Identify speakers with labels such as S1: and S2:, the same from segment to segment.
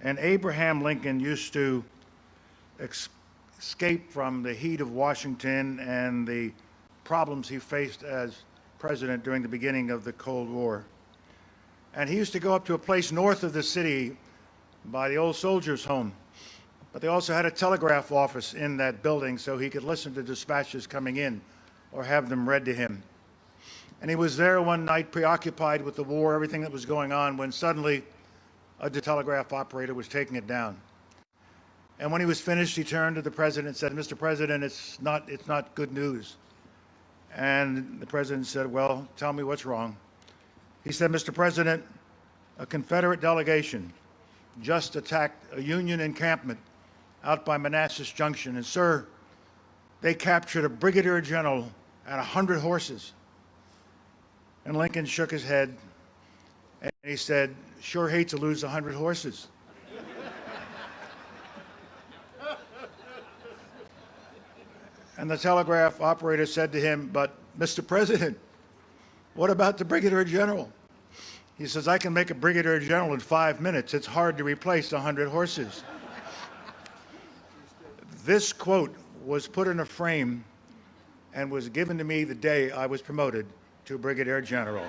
S1: And Abraham Lincoln used to escape from the heat of Washington and the problems he faced as president during the beginning of the Cold War. And he used to go up to a place north of the city by the old soldiers' home. But they also had a telegraph office in that building so he could listen to dispatches coming in or have them read to him. And he was there one night preoccupied with the war, everything that was going on, when suddenly a telegraph operator was taking it down. And when he was finished, he turned to the president and said, "Mr. President, it's not good news." And the president said, "Well, tell me what's wrong." He said, "Mr. President, a Confederate delegation just attacked a Union encampment out by Manassas Junction. And sir, they captured a brigadier general and 100 horses." And Lincoln shook his head and he said, "Sure hate to lose 100 horses." And the telegraph operator said to him, "But Mr. President, what about the brigadier general?" He says, "I can make a brigadier general in 5 minutes. It's hard to replace 100 horses." This quote was put in a frame and was given to me the day I was promoted to brigadier general.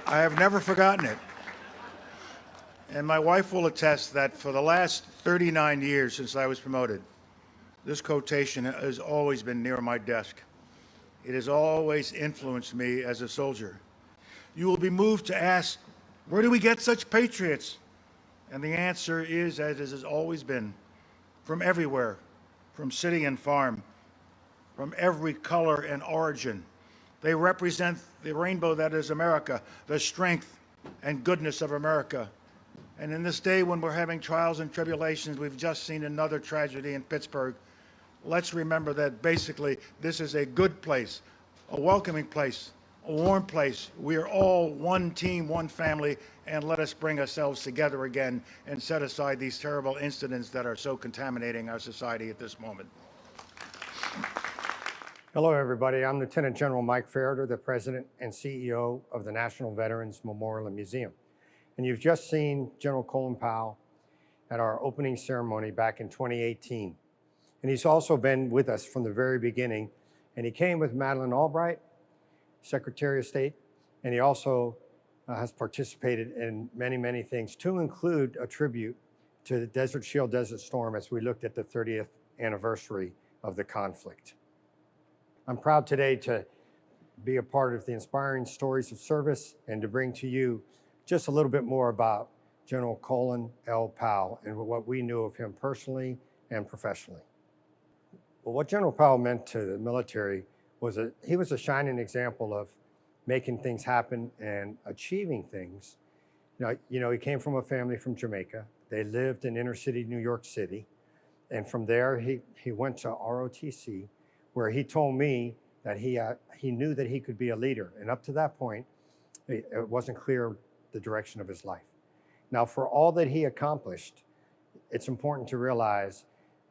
S1: I have never forgotten it. And my wife will attest that for the last 39 years since I was promoted, this quotation has always been near my desk. It has always influenced me as a soldier. You will be moved to ask, where do we get such patriots? And the answer is, as it has always been, from everywhere, from city and farm, from every color and origin. They represent the rainbow that is America, the strength and goodness of America. And in this day when we're having trials and tribulations, we've just seen another tragedy in Pittsburgh. Let's remember that basically this is a good place, a welcoming place, a warm place. We are all one team, one family, and let us bring ourselves together again and set aside these terrible incidents that are so contaminating our society at this moment.
S2: Hello, everybody. I'm Lieutenant General Mike Ferriter, the President and CEO of the National Veterans Memorial and Museum. And you've just seen General Colin Powell at our opening ceremony back in 2018. And he's also been with us from the very beginning. And he came with Madeleine Albright, Secretary of State, and he also has participated in many, many things, to include a tribute to the Desert Shield, Desert Storm as we looked at the 30th anniversary of the conflict. I'm proud today to be a part of the Inspiring Stories of Service and to bring to you just a little bit more about General Colin L. Powell and what we knew of him personally and professionally. Well, what General Powell meant to the military was he was a shining example of making things happen and achieving things. You know, he came from a family from Jamaica. They lived in inner city New York City. And from there, he went to ROTC, where he told me that he knew that he could be a leader. And up to that point, it wasn't clear the direction of his life. Now, for all that he accomplished, it's important to realize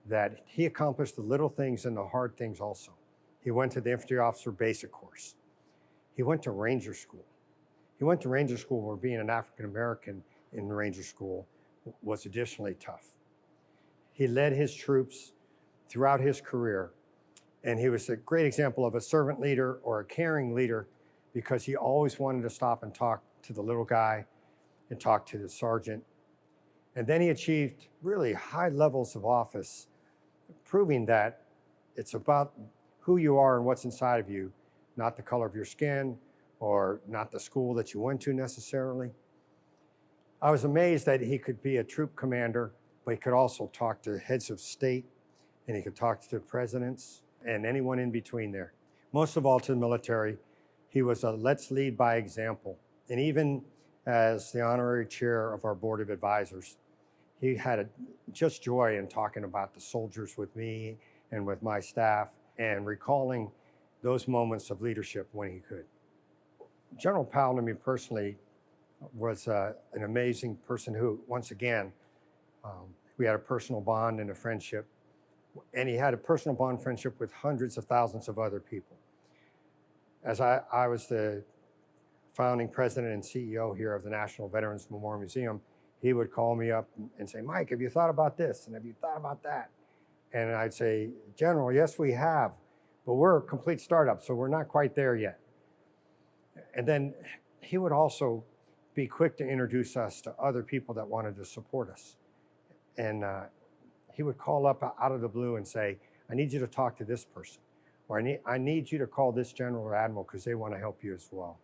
S2: that he accomplished the little things and the hard things also. He went to the Infantry Officer Basic Course. He went to Ranger School. He went to Ranger School where being an African American in Ranger School was additionally tough. He led his troops throughout his career, and he was a great example of a servant leader or a caring leader because he always wanted to stop and talk to the little guy and talk to the sergeant. And then he achieved really high levels of office, proving that it's about who you are and what's inside of you, not the color of your skin or not the school that you went to necessarily. I was amazed that he could be a troop commander, but he could also talk to heads of state, and he could talk to presidents and anyone in between there. Most of all to the military, he was a let's lead by example. And even as the honorary chair of our board of advisors, he had just joy in talking about the soldiers with me and with my staff and recalling those moments of leadership when he could. General Powell, to me personally, was an amazing person who, once again, we had a personal bond and a friendship. And he had a personal bond friendship with hundreds of thousands of other people. As I was the founding president and CEO here of the National Veterans Memorial Museum, he would call me up and say, Mike, have you thought about this? And have you thought about that? And I'd say, General, yes, we have, but we're a complete startup, so we're not quite there yet. And then he would also be quick to introduce us to other people that wanted to support us. And he would call up out of the blue and say, I need you to talk to this person, or I need you to call this general or admiral because they want to help you as well.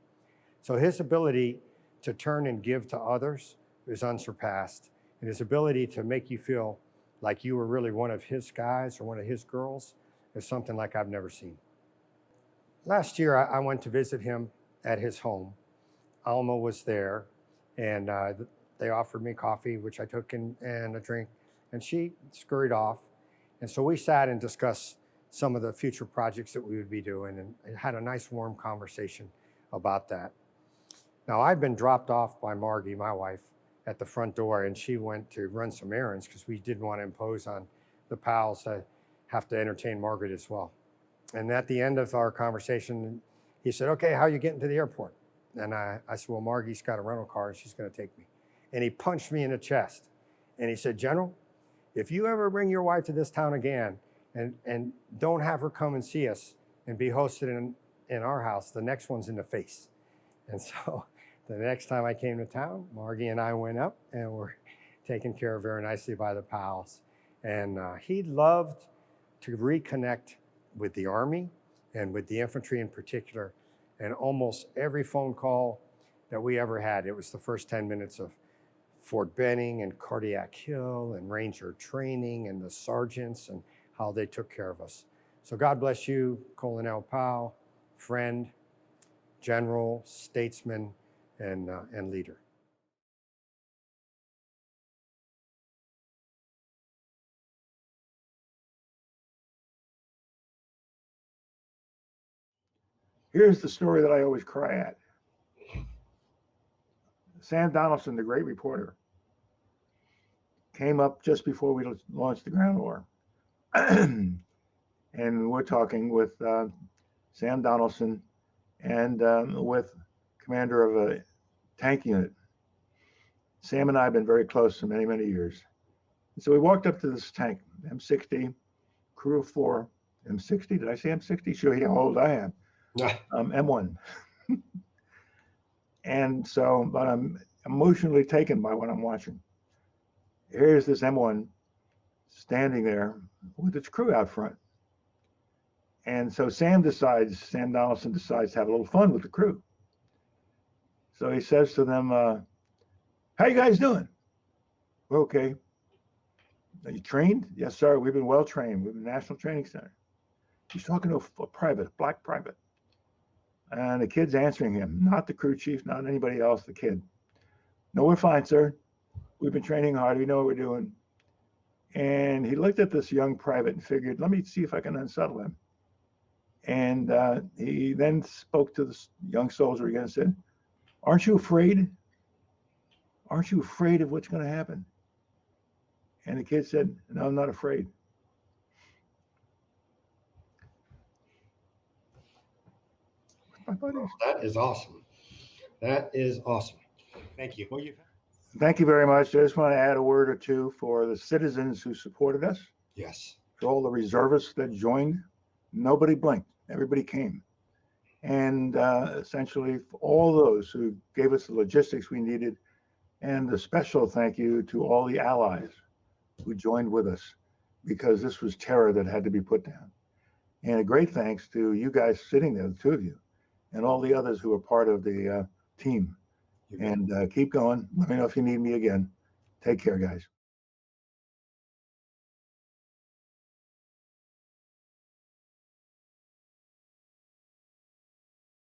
S2: So his ability to turn and give to others is unsurpassed. And his ability to make you feel like you were really one of his guys or one of his girls is something like I've never seen. Last year, I went to visit him at his home. Alma was there, and they offered me coffee, which I took, and a drink, and she scurried off. And so we sat and discussed some of the future projects that we would be doing, and had a nice warm conversation about that. Now, I've been dropped off by Margie, my wife, at the front door, and she went to run some errands because we didn't want to impose on the Powells to have to entertain Margaret as well. And at the end of our conversation, he said, okay, how are you getting to the airport? And I said, well, Margie's got a rental car and she's going to take me. And he punched me in the chest. And he said, General, if you ever bring your wife to this town again and don't have her come and see us and be hosted in our house, the next one's in the face. And so the next time I came to town, Margie and I went up and were taken care of very nicely by the Powells. And he loved to reconnect with the Army and with the infantry in particular. And almost every phone call that we ever had, it was the first 10 minutes of Fort Benning and Cardiac Hill and Ranger training and the sergeants and how they took care of us. So God bless you, Colin L. Powell, friend, general, statesman, and leader.
S1: Here's the story that I always cry at. Sam Donaldson, the great reporter, came up just before we launched the ground war. And we're talking with Sam Donaldson and with commander of a tank unit. Sam and I have been very close for many, many years. And so we walked up to this tank, M60, crew of 4, M60. Did I say M60? Show you how old I am. M1. And so, but I'm emotionally taken by what I'm watching. Here's this M1 standing there with its crew out front. And so Sam Donaldson decides to have a little fun with the crew. So he says to them, how you guys doing? We're okay. Are you trained? Yes, sir. We've been well trained. We've been National Training Center. He's talking to a private, a black private. And the kid's answering him, not the crew chief, not anybody else, the kid. No, we're fine, sir. We've been training hard. We know what we're doing. And he looked at this young private and figured, let me see if I can unsettle him. And he then spoke to the young soldier again and said, aren't you afraid? Aren't you afraid of what's going to happen? And the kid said, no, I'm not afraid. My buddies.
S3: That is awesome. That is awesome. Thank you.
S1: Thank you very much. I just want to add a word or two for the citizens who supported us.
S3: Yes.
S1: For all the reservists that joined. Nobody blinked. Everybody came. And essentially, for all those who gave us the logistics we needed, and a special thank you to all the allies who joined with us, because this was terror that had to be put down. And a great thanks to you guys sitting there, the two of you, and all the others who were part of the team. And keep going. Let me know if you need me again. Take care, guys.